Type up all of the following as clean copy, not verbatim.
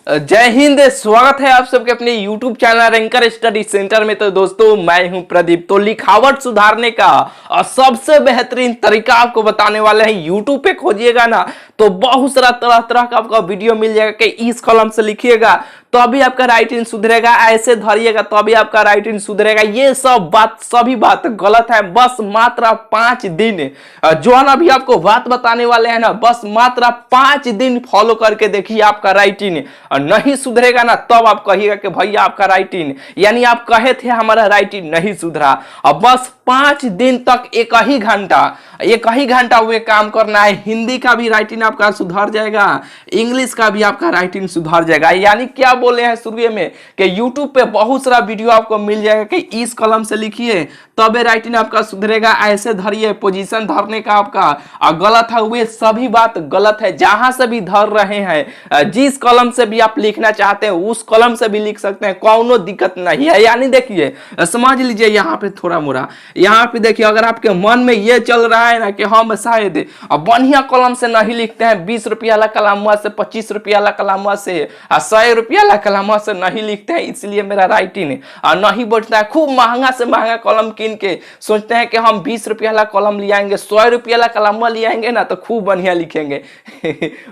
जय हिंद। स्वागत है आप सबके अपने YouTube channel anchor study centre में। तो दोस्तों मैं हूं प्रदीप। तो लिखावट सुधारने का और सबसे बेहतरीन तरीका आपको बताने वाले हैं। YouTube पे खोजिएगा ना तो बहुत सारा तरह तरह का आपका वीडियो मिल जाएगा कि इस कलम से लिखिएगा तो अभी आपका राइटिंग सुधरेगा, ऐसे धरिएगा तो अभी आपका राइटिंग सुधरेगा। ये सब बात सभी बात गलत है। बस मात्र 5 दिन जो है ना अभी आपको बात बताने वाले हैं ना, बस मात्र 5 दिन फॉलो करके देखिए आपका राइटिंग नहीं सुधरेगा ना तब आप कहिएगा कि भैया आपका राइटिंग, यानी आप कहे थे हमारा राइटिंग नहीं सुधरा। अब बस 5 दिन तक एक ही घंटा वे काम करना है। हिंदी का भी राइटिंग आपका सुधर जाएगा, इंग्लिश का भी आपका राइटिंग सुधर जाएगा। यानी क्या बोले हैं शुरू में कि YouTube पे बहुत सारा वीडियो आपको मिल जाएगा कि इस कलम से लिखिए तब राइटिंग आपका सुधरेगा, ऐसे धरिए, पोजीशन धरने का आपका गलत है। वे सभी बात गलत है। जहां से भी धर रहे हैं, जिस कलम से भी आप लिखना चाहते हैं उस कलम से भी लिख सकते हैं, कोनो दिक्कत नहीं है। यानी देखिए समझ लीजिए, यहाँ पे थोड़ा मोड़ा, यहाँ पे देखिए अगर आपके मन में ये चल रहा है ना कि हम शायद बढ़िया कलम से नहीं लिखते हैं, 20 रुपया वाला कलमुआ से, 25 रुपया वाला कलमुआ से, 100 रुपया वाला कलमुआ से नहीं लिखते हैं, इसलिए मेरा राइटिंग नहीं बढ़ता है। खूब महंगा से महंगा कलम कीन के सोचते हैं कि हम 20 रुपया वाला कलम ले आएंगे, 100 रुपया वाला कलमुआ ले आएंगे ना तो खूब बढ़िया लिखेंगे।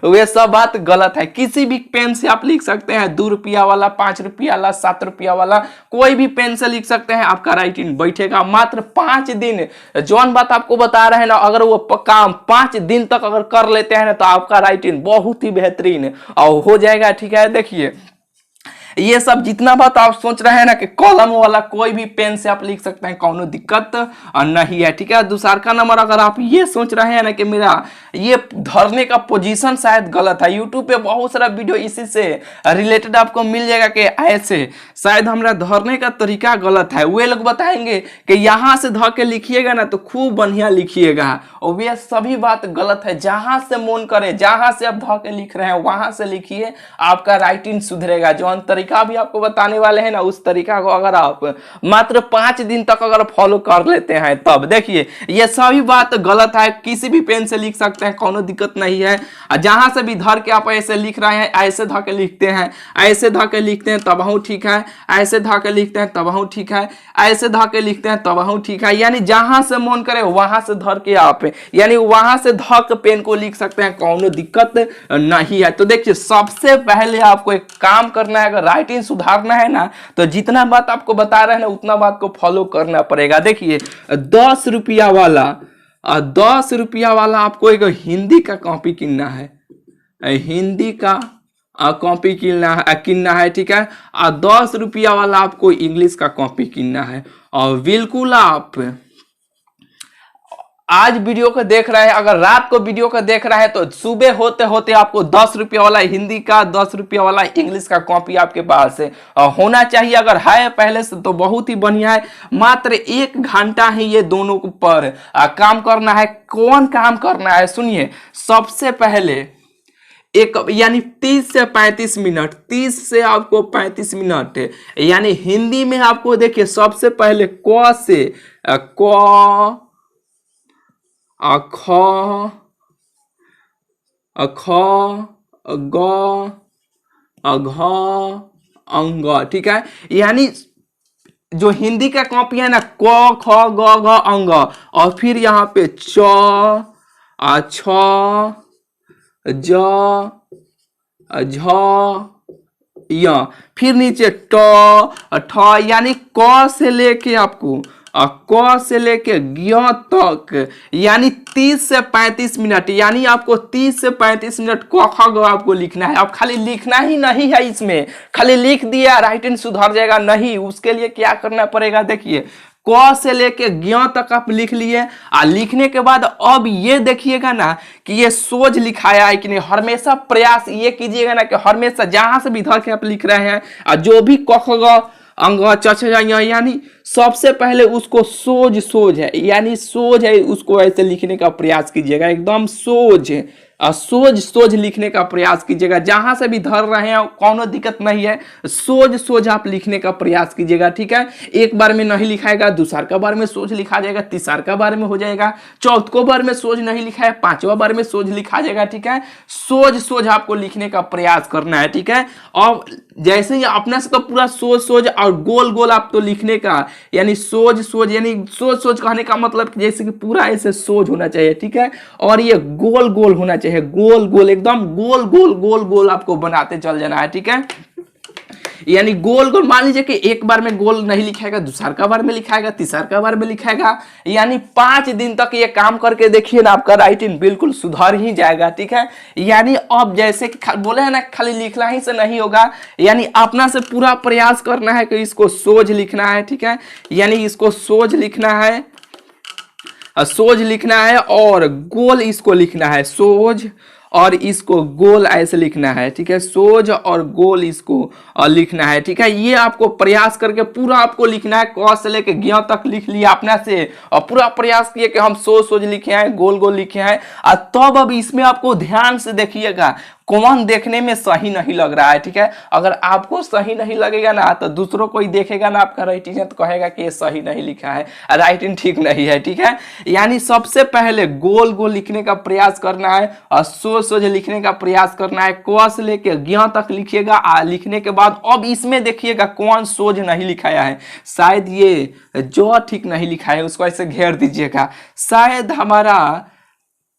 वे सब बात गलत है। किसी भी पेन से आप लिख सकते हैं, 2 रुपया वाला, 5 रुपया वाला, 7 रुपया वाला, कोई भी पेन से लिख सकते हैं, आपका राइटिंग बैठेगा। मात्र 5 दिन जौन बात आपको बता रहे हैं ना, अगर वो काम 5 दिन तक अगर कर लेते हैं ना तो आपका राइटिंग बहुत ही बेहतरीन और हो जाएगा। ठीक है, देखिए ये सब जितना बात आप सोच रहे हैं ना कि कॉलम वाला कोई भी पेन से आप लिख सकते हैं, कोनो दिक्कत नहीं है। ठीक है, दूसरा का नंबर, अगर आप ये सोच रहे हैं ना कि मेरा ये धरने का पोजीशन शायद गलत है, यूट्यूब पे बहुत सारा वीडियो इसी से रिलेटेड आपको मिल जाएगा कि ऐसे शायद हमारा धरने का तरीका गलत है। वे लोग बताएंगे कि यहाँ से धर के लिखिएगा ना तो खूब बढ़िया लिखिएगा, और वे सभी बात गलत है। जहां से मन करे, जहां से आप धर के लिख रहे हैं वहां से लिखिए, आपका राइटिंग सुधरेगा। जो तरीका भी आपको बताने वाले हैं ना उस तरीका को अगर आप मात्र 5 दिन तक अगर फॉलो कर लेते हैं तब देखिए ये सभी बात गलत है। किसी भी पेन से लिख सकते हैं, कोनो दिक्कत नहीं है। जहां से भी धर के आप ऐसे लिख रहे हैं, ऐसे धर के लिखते हैं, ऐसे धर के लिखते हैं तब हूँ ठीक है, ऐसे धर के लिखते हैं तब हूँ ठीक है, ऐसे धर के लिखते हैं तब हूँ ठीक है। यानी जहां से मन करे वहां से धर के आप, यानी वहां से धर के पेन को लिख सकते हैं, कोनो दिक्कत नहीं है। तो देखिए सबसे पहले आपको एक काम करना है, अगर राइटिंग सुधारना है ना तो जितना बात आपको बता रहे हैं ना उतना बात को फॉलो करना पड़ेगा। देखिए 10 रुपया वाला, 10 रुपया वाला आपको एक हिंदी का कॉपी किनना है, हिंदी का कॉपी किनना है। ठीक है, और 10 रुपया वाला आपको इंग्लिश का कॉपी किनना है। और बिल्कुल आप आज वीडियो को देख रहे हैं, अगर रात को वीडियो को देख रहे हैं तो सुबह होते होते आपको 10 रुपया वाला हिंदी का, 10 रुपया वाला इंग्लिश का कॉपी आपके पास होना चाहिए। अगर है पहले से तो बहुत ही बढ़िया है। मात्र 1 घंटा ही ये दोनों पर काम करना है। कौन काम करना है सुनिए, सबसे पहले एक यानी 30 से 35 मिनट, 30 से आपको 35 मिनट, यानी हिंदी में आपको देखिए सबसे पहले क से क, ख, ग, घ, अंग। ठीक है, यानी जो हिंदी का कॉपी है ना, क, ख, ग, घ, अंग, और फिर यहाँ पे च, छ, ज, झ, य, फिर नीचे ट, ठ, यानी क से लेके आपको क से लेके ज्ञ तक, यानी 30 से 35 मिनट, यानी आपको 30 से 35 मिनट क ख ग आपको लिखना है। अब खाली लिखना ही नहीं है, इसमें खाली लिख दिया राइटिंग सुधर जाएगा नहीं। उसके लिए क्या करना पड़ेगा, देखिए क से लेके ज्ञ तक आप लिख लिए। लिखने के बाद अब ये देखिएगा ना कि ये सोच लिखाया है कि नहीं। हमेशा प्रयास ये कीजिएगा ना कि हमेशा जहां से भी धर के आप लिख रहे हैं, जो भी क ख ग अंग च छ य, यानी सबसे पहले उसको सोज है, यानी सोज है, उसको ऐसे लिखने का प्रयास कीजिएगा, एकदम सोज सोज सोज लिखने का प्रयास कीजिएगा। जहां से भी धर रहे हैं कोनो दिक्कत नहीं है, सोज सोज आप लिखने का प्रयास कीजिएगा, ठीक है। एक बार में नहीं लिखाएगा, दूसरा का बार में सोज लिखा जाएगा, तीसरा का बार में हो जाएगा, चौथा बार में सोज नहीं लिखा है, पांचवा बार में सोज लिखा जाएगा, ठीक है। सोज सोज आपको लिखने का प्रयास करना है, ठीक है। और जैसे ही अपने से तो पूरा सोज सोज और गोल गोल आप तो लिखने का, यानी सोज सोज, यानी सोज सोज कहने का मतलब जैसे कि पूरा ऐसे सोज होना चाहिए, ठीक है। और ये गोल गोल होना चाहिए, गोल गोल, एकदम गोल गोल गोल गोल आपको बनाते चल जाना है, ठीक है। यानी गोल गोल, मान लीजिए कि एक बार में गोल नहीं लिखाएगा, दूसरा का बार में लिखाएगा, तीसरा का बार में लिखाएगा, यानी 5 दिन तक ये काम करके देखिए ना, आपका राइटिंग बिल्कुल सुधर ही जाएगा, ठीक है। यानी अब जैसे कि बोले हैं ना, खाली लिखना ही से नहीं होगा, यानी अपना से पूरा प्रयास करना है कि इसको सोज लिखना है, ठीक है। यानी इसको सोज लिखना है, सोज लिखना है और गोल इसको लिखना है, सोज और इसको गोल ऐसे लिखना है, ठीक है। सोज और गोल इसको लिखना है, ठीक है। ये आपको प्रयास करके पूरा आपको लिखना है, क से लेके ज्ञ तक लिख लिया अपना से, और पूरा प्रयास किए कि हम सोज सोज लिखे हैं, गोल गोल लिखे हैं। और तब अब इसमें आपको ध्यान से देखिएगा कौन देखने में सही नहीं लग रहा है, ठीक है। अगर आपको सही नहीं लगेगा ना, तो दूसरों कोई देखेगा ना आपका राइटिंग है तो कहेगा कि ये सही नहीं लिखा है, राइटिंग ठीक नहीं है, ठीक है। यानी सबसे पहले गोल गोल लिखने का प्रयास करना है और सोच सोच लिखने का प्रयास करना है, क से लेके ज्ञ तक लिखिएगा। लिखने के बाद अब इसमें देखिएगा कौन सोच नहीं लिखाया है, शायद ये जो ठीक नहीं लिखा है उसको ऐसे घेर दीजिएगा, शायद हमारा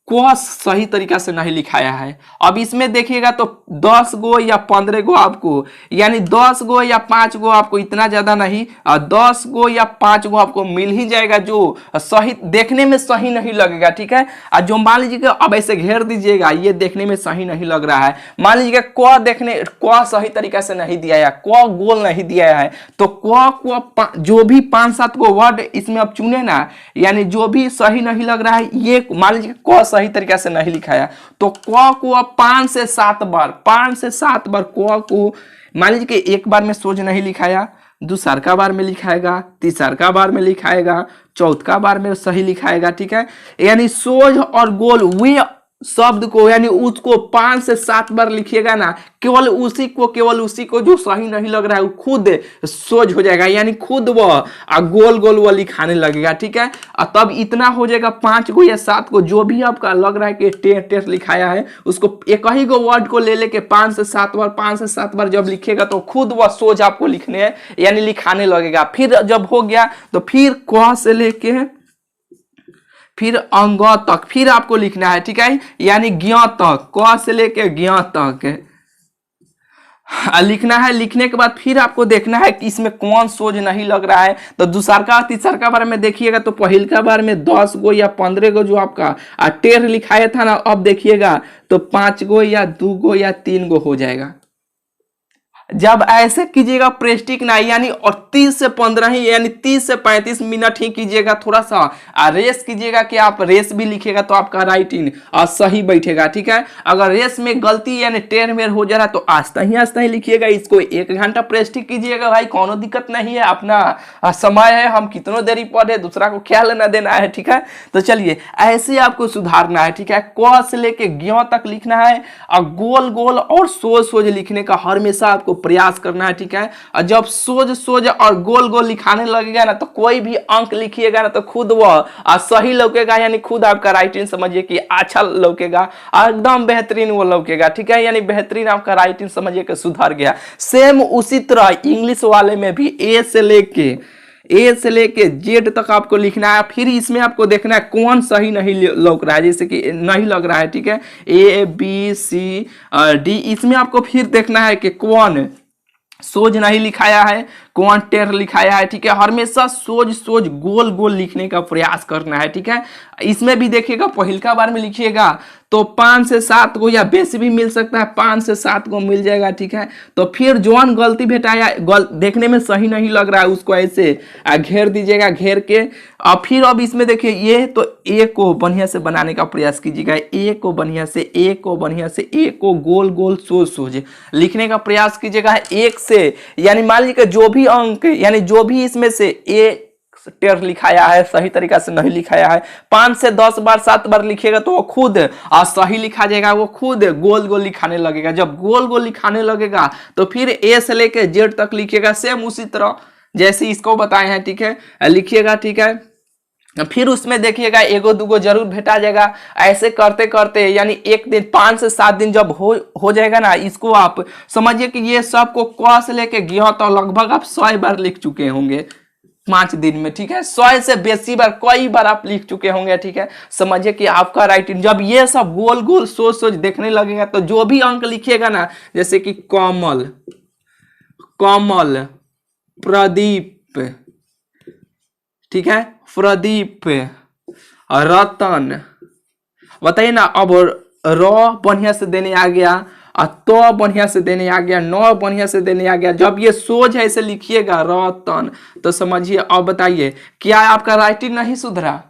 को सही तरीका से नहीं लिखाया है। अब इसमें देखिएगा तो 10 गो या 15 गो आपको, यानी 10 गो या 5 गो आपको, इतना ज्यादा नहीं, 10 गो या 5 गो आपको मिल ही जाएगा जो सही देखने में सही नहीं लगेगा, ठीक है। और जो मान लीजिएगा अब ऐसे घेर दीजिएगा, ये देखने में सही नहीं लग रहा है, मान लीजिएगा क सही तरीका से नहीं दिया है, क गोल नहीं दिया है, तो क जो भी 5-7 गो वर्ड इसमें आप चुने ना, यानी जो भी सही नहीं लग रहा है, ये मान लीजिए क सही तरीका से नहीं लिखाया, तो क को 5 से 7 बार क को मान लीजिए कि एक बार में सोच नहीं लिखाया, दूसरा का बार में लिखाएगा, तीसरा का बार में लिखाएगा, चौथा बार में सही लिखाएगा, ठीक है। यानी सोज और गोल वे शब्द को, यानी उसको 5 से 7 बार लिखिएगा ना, केवल उसी को जो सही नहीं लग रहा है वो खुद सोज हो जाएगा, यानी खुद वो गोल गोल वो लिखाने लगेगा, ठीक है। और तब इतना हो जाएगा 5 को या 7 को, जो भी आपका लग रहा है कि टेस्ट लिखाया है, उसको एक ही गो वर्ड को ले लेके 5 से 7 बार जब लिखेगा तो खुद वह सोज आपको लिखने है, यानी लिखाने लगेगा। फिर जब हो गया तो फिर क से लेके फिर अंग तक फिर आपको लिखना है, ठीक है। यानी ज्ञ तक, क से लेके ज्ञ तक लिखना है। लिखने के बाद फिर आपको देखना है कि इसमें कौन सोज नहीं लग रहा है, तो दूसरा तीसरा का बार में देखिएगा तो पहल का बार में 10 गो या 15 गो जो आपका टेढ़ लिखाया था ना, अब देखिएगा तो 5 गो या 2 गो या 3 गो हो जाएगा। जब ऐसे कीजिएगा प्रेस्टिक ना, यानी और 30 से 15 ही, यानी 30 से 35 मिनट ही कीजिएगा, थोड़ा सा रेस कीजिएगा कि आप रेस भी लिखेगा तो आपका राइटिंग सही बैठेगा, ठीक है। अगर रेस में गलती यानी टेढ़ मेढ़ हो जा रहा है तो आस्ता ही लिखिएगा। इसको 1 घंटा प्रेस्टिक कीजिएगा भाई, कोनो दिक्कत नहीं है, अपना समय है, हम कितनों देरी पढ़े, दूसरा को क्या लेना देना है, ठीक है। तो चलिए ऐसे आपको सुधारना है, ठीक है। क से लेके ज्ञ तक लिखना है और गोल गोल और सोज सोज लिखने का हमेशा आपको प्रयास करना है, ठीक है। और जब सोज सोज और गोल गोल लिखाने लगेगा ना, तो कोई भी अंक लिखिएगा ना तो खुद वह सही लौकेगा, यानी खुद आपका राइटिंग समझिए कि अच्छा लौकेगा, एकदम बेहतरीन वो लौकेगा, ठीक है। यानी बेहतरीन आपका राइटिंग समझिए कि सुधर गया। सेम उसी तरह इंग्लिश वाले में भी ए से लेके जेड तक आपको लिखना है। फिर इसमें आपको देखना है कौन सही नहीं लग रहा है, जैसे कि नहीं लग रहा है, ठीक है। A B C D, इसमें आपको फिर देखना है कि कौन सोज नहीं लिखाया है, कौन टेढ़ लिखाया है, ठीक है। हमेशा सोज सोज गोल गोल लिखने का प्रयास करना है, ठीक है। इसमें भी देखिएगा पहल का बार में लिखिएगा तो 5 से 7 को या बेसी भी मिल सकता है, 5 से 7 को मिल जाएगा, ठीक है। तो फिर जौन गलती भेटाया देखने में सही नहीं लग रहा है उसको ऐसे घेर दीजिएगा, घेर के और फिर अब इसमें देखिए ये तो ए को बढ़िया से बनाने का प्रयास कीजिएगा, ए को बढ़िया से ए को गोल गोल सोज सोज लिखने का प्रयास कीजिएगा 1 से, यानी मान लीजिए जो भी अंक, यानी जो भी इसमें से ए टेढ़ लिखाया है, सही तरीका से नहीं लिखाया है। 5 से 10 बार 7 बार लिखिएगा तो वो खुद सही लिखा जाएगा, वो खुद गोल गोल लिखाने लगेगा। जब गोल गोल लिखाने लगेगा तो फिर ए से लेके जेड तक लिखिएगा, सेम उसी तरह जैसे इसको बताए हैं, ठीक है, लिखिएगा, ठीक है। फिर उसमें देखिएगा एगो दूगो जरूर भेटा जाएगा। ऐसे करते करते यानी एक दिन 5 से 7 दिन जब हो जाएगा ना, इसको आप समझिए कि ये सबको क से लेके ग तो लगभग आप 100 बार लिख चुके होंगे 5 दिन में, ठीक है। 100 से बेसी बार, कई बार आप लिख चुके होंगे, ठीक है। समझिए कि आपका राइटिंग जब ये सब गोल गोल सोच सोच देखने लगेगा तो जो भी अंक लिखिएगा ना, जैसे कि कमल, कमल, प्रदीप, ठीक है, प्रदीप, रतन, बताइए ना। अब र बढ़िया से देने आ गया, तो बढ़िया से देने आ गया, नौ बढ़िया से देने आ गया। जब ये सोच ऐसे लिखिएगा रतन, तो समझिए। अब बताइए क्या आपका राइटिंग नहीं सुधरा?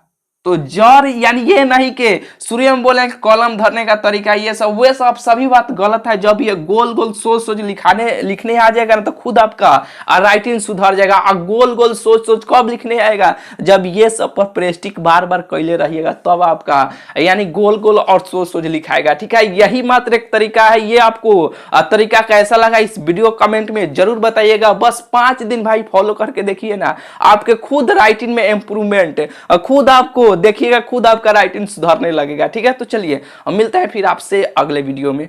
तो जर यानी ये नहीं कि सूर्य में बोले कलम धरने का तरीका ये सब, वे सब सभी बात गलत है। जब ये गोल गोल सोच सोच लिखने आ जाएगा ना, तो खुद आपका राइटिंग सुधर जाएगा। और गोल गोल सोच सोच कब लिखने आएगा? जब ये सब पर प्रेस्टिक बार बार कैले रहिएगा, तब आपका यानी गोल गोल और सोच सोच लिखाएगा, ठीक है। यही मात्र एक तरीका है। ये आपको तरीका कैसा लगा इस वीडियो कमेंट में जरूर बताइएगा। बस 5 दिन भाई फॉलो करके देखिए ना, आपके खुद राइटिंग में इंप्रूवमेंट, खुद आपको देखिएगा, खुद आपका राइटिंग सुधारने लगेगा, ठीक है। तो चलिए मिलता है फिर आपसे अगले वीडियो में।